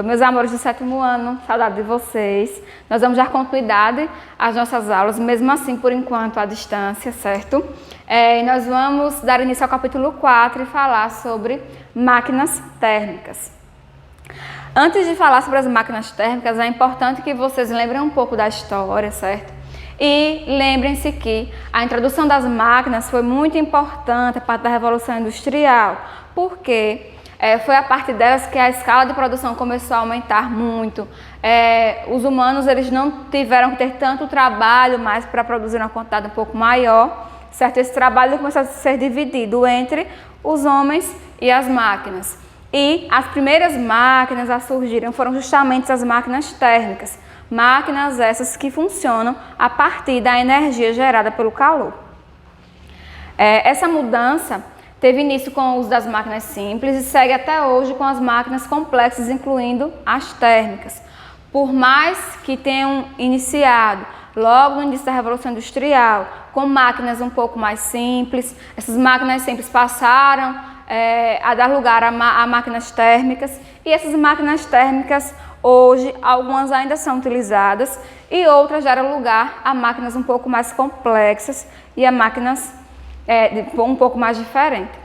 Oi, meus amores do 7º ano, saudade de vocês. Nós vamos dar continuidade às nossas aulas, mesmo assim, por enquanto, à distância, certo? E nós vamos dar início ao capítulo 4 e falar sobre máquinas térmicas. Antes de falar sobre as máquinas térmicas, é importante que vocês lembrem um pouco da história, certo? E lembrem-se que a introdução das máquinas foi muito importante a partir da Revolução Industrial, porque foi a partir delas que a escala de produção começou a aumentar muito. Os humanos eles não tiveram que ter tanto trabalho mais para produzir uma quantidade um pouco maior, certo? Esse trabalho começou a ser dividido entre os homens e as máquinas. E as primeiras máquinas a surgirem foram justamente as máquinas térmicas. Máquinas essas que funcionam a partir da energia gerada pelo calor. Essa mudança teve início com o uso das máquinas simples e segue até hoje com as máquinas complexas, incluindo as térmicas. Por mais que tenham iniciado logo no início da Revolução Industrial com máquinas um pouco mais simples, essas máquinas simples passaram a dar lugar a máquinas térmicas, e essas máquinas térmicas hoje, algumas ainda são utilizadas e outras deram lugar a máquinas um pouco mais complexas e a máquinas um pouco mais diferentes.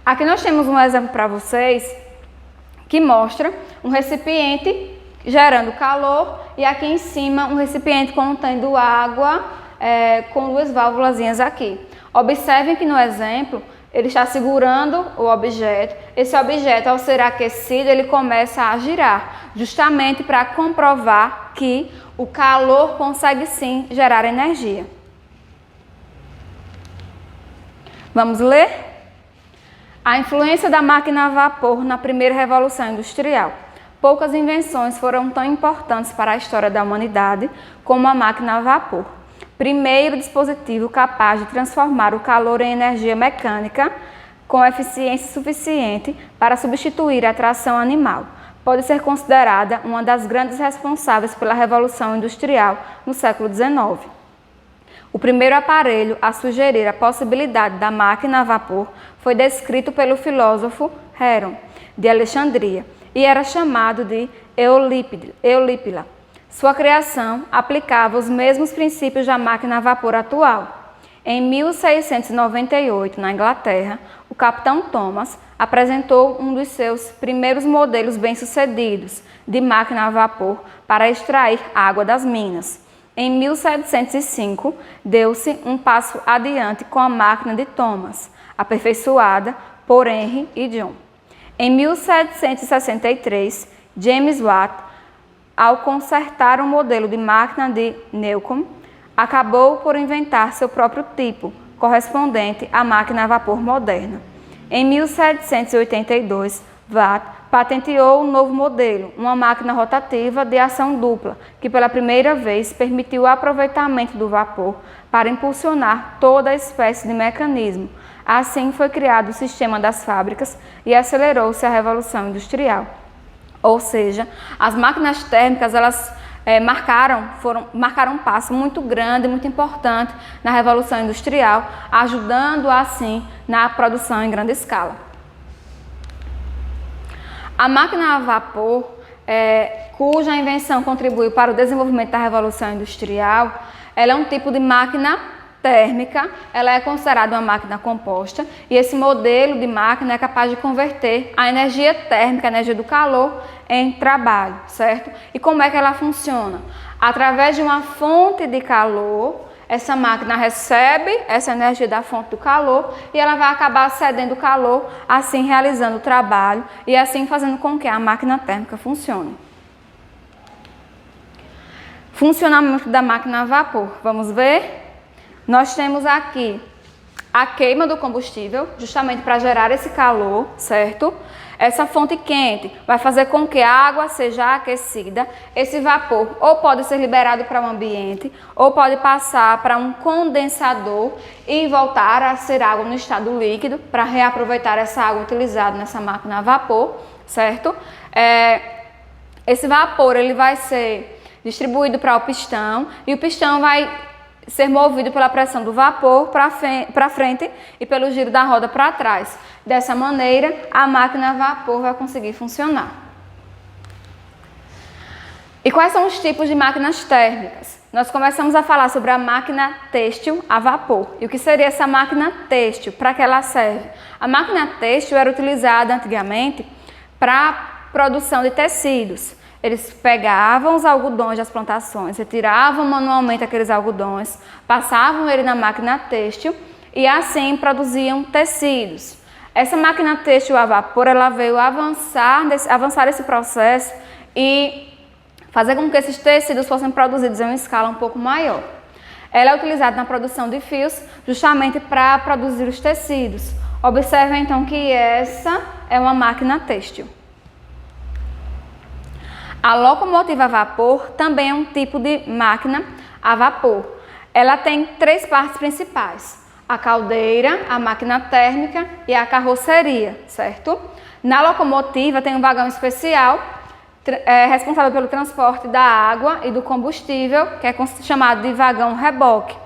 Aqui nós temos um exemplo para vocês que mostra um recipiente gerando calor e aqui em cima um recipiente contendo água com duas válvulazinhas aqui. Observem que no exemplo ele está segurando o objeto. Esse objeto, ao ser aquecido, ele começa a girar, justamente para comprovar que o calor consegue sim gerar energia. Vamos ler? A influência da máquina a vapor na primeira Revolução Industrial. Poucas invenções foram tão importantes para a história da humanidade como a máquina a vapor. Primeiro dispositivo capaz de transformar o calor em energia mecânica com eficiência suficiente para substituir a tração animal. Pode ser considerada uma das grandes responsáveis pela Revolução Industrial no século XIX. O primeiro aparelho a sugerir a possibilidade da máquina a vapor foi descrito pelo filósofo Heron, de Alexandria, e era chamado de Eulípila. Sua criação aplicava os mesmos princípios da máquina a vapor atual. Em 1698, na Inglaterra, o capitão Thomas apresentou um dos seus primeiros modelos bem-sucedidos de máquina a vapor para extrair água das minas. Em 1705, deu-se um passo adiante com a máquina de Thomas, aperfeiçoada por Henry e John. Em 1763, James Watt, ao consertar um modelo de máquina de Newcomb, acabou por inventar seu próprio tipo, correspondente à máquina a vapor moderna. Em 1782, Watt patenteou um novo modelo, uma máquina rotativa de ação dupla, que pela primeira vez permitiu o aproveitamento do vapor para impulsionar toda a espécie de mecanismo. Assim foi criado o sistema das fábricas e acelerou-se a Revolução Industrial. Ou seja, as máquinas térmicas elas marcaram um passo muito grande, muito importante na Revolução Industrial, ajudando assim na produção em grande escala. A máquina a vapor, cuja invenção contribuiu para o desenvolvimento da Revolução Industrial, ela é um tipo de máquina térmica, ela é considerada uma máquina composta e esse modelo de máquina é capaz de converter a energia térmica, a energia do calor, em trabalho, certo? E como é que ela funciona? Através de uma fonte de calor, essa máquina recebe essa energia da fonte do calor e ela vai acabar cedendo calor, assim realizando o trabalho e assim fazendo com que a máquina térmica funcione. Funcionamento da máquina a vapor. Vamos ver? Nós temos aqui a queima do combustível, justamente para gerar esse calor, certo? Essa fonte quente vai fazer com que a água seja aquecida. Esse vapor ou pode ser liberado para o ambiente, ou pode passar para um condensador e voltar a ser água no estado líquido para reaproveitar essa água utilizada nessa máquina a vapor, certo? Esse vapor ele vai ser distribuído para o pistão e o pistão vai ser movido pela pressão do vapor para frente e pelo giro da roda para trás. Dessa maneira, a máquina a vapor vai conseguir funcionar. E quais são os tipos de máquinas térmicas? Nós começamos a falar sobre a máquina têxtil a vapor. E o que seria essa máquina têxtil? Para que ela serve? A máquina têxtil era utilizada antigamente para produção de tecidos. Eles pegavam os algodões das plantações, retiravam manualmente aqueles algodões, passavam ele na máquina têxtil e assim produziam tecidos. Essa máquina têxtil a vapor, ela veio avançar esse processo e fazer com que esses tecidos fossem produzidos em uma escala um pouco maior. Ela é utilizada na produção de fios justamente para produzir os tecidos. Observe então que essa é uma máquina têxtil. A locomotiva a vapor também é um tipo de máquina a vapor. Ela tem três partes principais: a caldeira, a máquina térmica e a carroceria, certo? Na locomotiva tem um vagão especial responsável pelo transporte da água e do combustível, que é chamado de vagão reboque.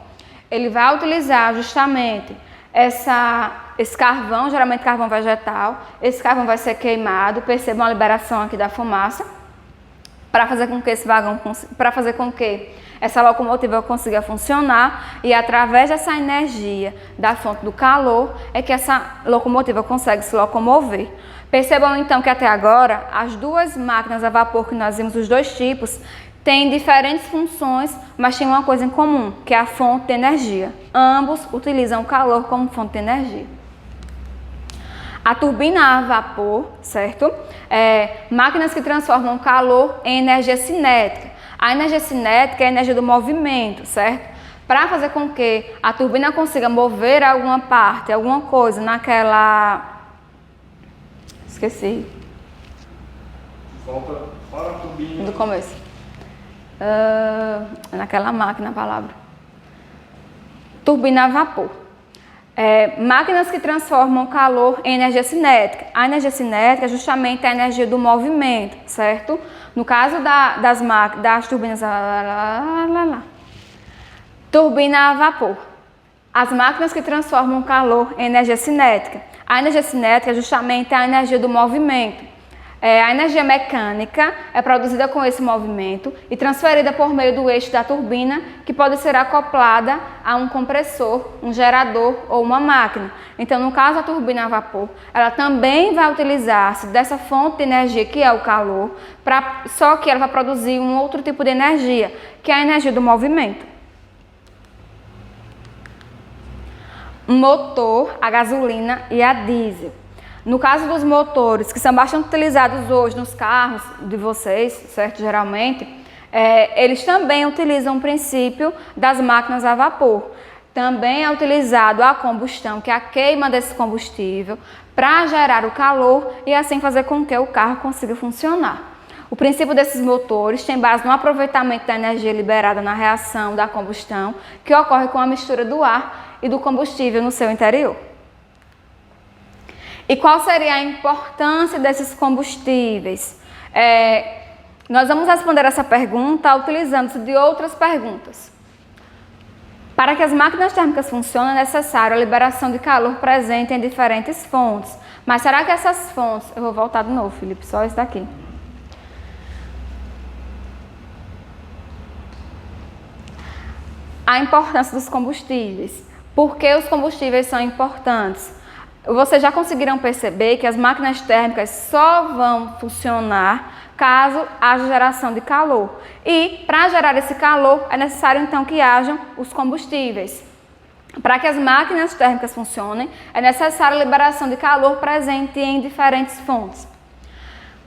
Ele vai utilizar justamente esse carvão, geralmente carvão vegetal. Esse carvão vai ser queimado, percebam a liberação aqui da fumaça, para fazer com que essa locomotiva consiga funcionar, e através dessa energia da fonte do calor é que essa locomotiva consegue se locomover. Percebam então que até agora as duas máquinas a vapor que nós vimos, os dois tipos, têm diferentes funções, mas têm uma coisa em comum, que é a fonte de energia. Ambos utilizam o calor como fonte de energia. A turbina a vapor, certo? Máquinas que transformam calor em energia cinética. A energia cinética é a energia do movimento, certo? Para fazer com que a turbina consiga mover alguma parte, alguma coisa naquela... Esqueci. Volta para a turbina. Do começo. Naquela máquina, a palavra. Turbina a vapor. Máquinas que transformam calor em energia cinética. A energia cinética é justamente a energia do movimento, certo? No caso das turbinas... Turbina a vapor. As máquinas que transformam calor em energia cinética. A energia cinética é justamente a energia do movimento. A energia mecânica é produzida com esse movimento e transferida por meio do eixo da turbina, que pode ser acoplada a um compressor, um gerador ou uma máquina. Então, no caso da turbina a vapor, ela também vai utilizar-se dessa fonte de energia que é o calor, só que ela vai produzir um outro tipo de energia, que é a energia do movimento. Motor, a gasolina e a diesel. No caso dos motores, que são bastante utilizados hoje nos carros de vocês, certo? Geralmente, eles também utilizam o princípio das máquinas a vapor. Também é utilizado a combustão, que é a queima desse combustível, para gerar o calor e assim fazer com que o carro consiga funcionar. O princípio desses motores tem base no aproveitamento da energia liberada na reação da combustão, que ocorre com a mistura do ar e do combustível no seu interior. E qual seria a importância desses combustíveis? Nós vamos responder essa pergunta utilizando-se de outras perguntas. Para que as máquinas térmicas funcionem, é necessário a liberação de calor presente em diferentes fontes. Mas será que essas fontes... Eu vou voltar de novo, Felipe, só isso daqui. A importância dos combustíveis. Por que os combustíveis são importantes? Vocês já conseguiram perceber que as máquinas térmicas só vão funcionar caso haja geração de calor. E para gerar esse calor é necessário então que hajam os combustíveis. Para que as máquinas térmicas funcionem, é necessária a liberação de calor presente em diferentes fontes.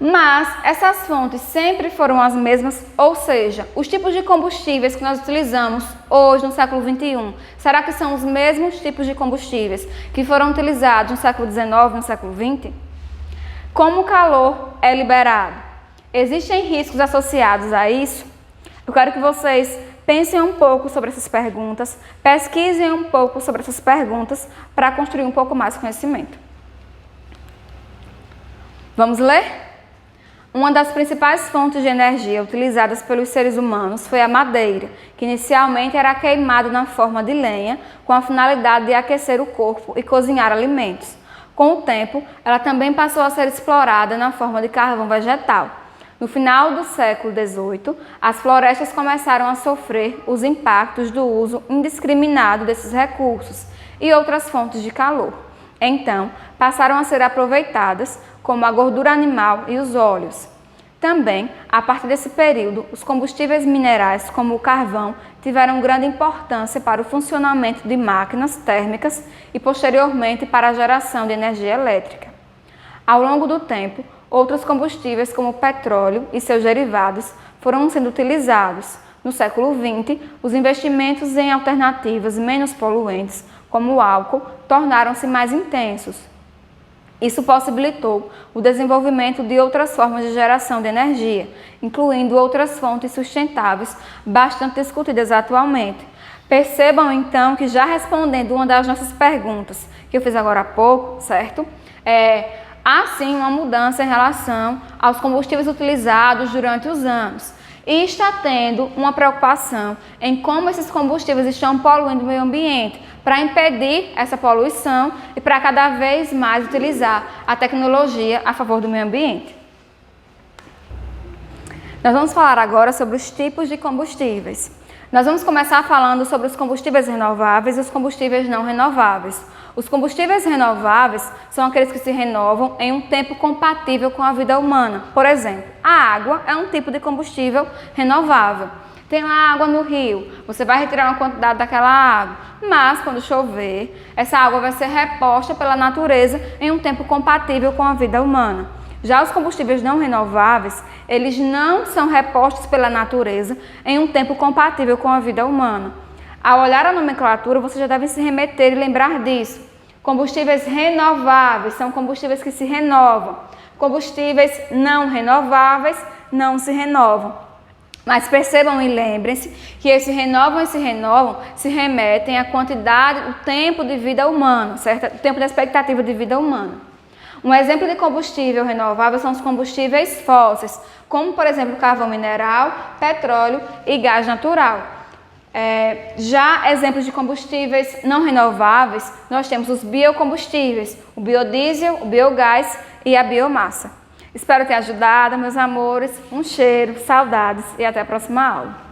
Mas essas fontes sempre foram as mesmas, ou seja, os tipos de combustíveis que nós utilizamos hoje no século XXI, será que são os mesmos tipos de combustíveis que foram utilizados no século XIX e no século XX? Como o calor é liberado? Existem riscos associados a isso? Eu quero que vocês pensem um pouco sobre essas perguntas, pesquisem um pouco sobre essas perguntas para construir um pouco mais de conhecimento. Vamos ler? Uma das principais fontes de energia utilizadas pelos seres humanos foi a madeira, que inicialmente era queimada na forma de lenha, com a finalidade de aquecer o corpo e cozinhar alimentos. Com o tempo, ela também passou a ser explorada na forma de carvão vegetal. No final do século XVIII, as florestas começaram a sofrer os impactos do uso indiscriminado desses recursos e outras fontes de calor. Então, passaram a ser aproveitadas como a gordura animal e os óleos. Também, a partir desse período, os combustíveis minerais, como o carvão, tiveram grande importância para o funcionamento de máquinas térmicas e, posteriormente, para a geração de energia elétrica. Ao longo do tempo, outros combustíveis, como o petróleo e seus derivados, foram sendo utilizados. No século XX, os investimentos em alternativas menos poluentes, como o álcool, tornaram-se mais intensos. Isso possibilitou o desenvolvimento de outras formas de geração de energia, incluindo outras fontes sustentáveis bastante discutidas atualmente. Percebam então que, já respondendo uma das nossas perguntas que eu fiz agora há pouco, certo? Há sim uma mudança em relação aos combustíveis utilizados durante os anos. E está tendo uma preocupação em como esses combustíveis estão poluindo o meio ambiente, para impedir essa poluição e para cada vez mais utilizar a tecnologia a favor do meio ambiente. Nós vamos falar agora sobre os tipos de combustíveis. Nós vamos começar falando sobre os combustíveis renováveis e os combustíveis não renováveis. Os combustíveis renováveis são aqueles que se renovam em um tempo compatível com a vida humana. Por exemplo, a água é um tipo de combustível renovável. Tem lá água no rio, você vai retirar uma quantidade daquela água, mas quando chover, essa água vai ser reposta pela natureza em um tempo compatível com a vida humana. Já os combustíveis não renováveis, eles não são repostos pela natureza em um tempo compatível com a vida humana. Ao olhar a nomenclatura, você já deve se remeter e lembrar disso. Combustíveis renováveis são combustíveis que se renovam. Combustíveis não renováveis não se renovam. Mas percebam e lembrem-se que esse renovam se remetem à quantidade, o tempo de vida humana, certo? O tempo da expectativa de vida humana. Um exemplo de combustível renovável são os combustíveis fósseis, como por exemplo carvão mineral, petróleo e gás natural. Já exemplos de combustíveis não renováveis, nós temos os biocombustíveis, o biodiesel, o biogás e a biomassa. Espero ter ajudado, meus amores. Um cheiro, saudades e até a próxima aula.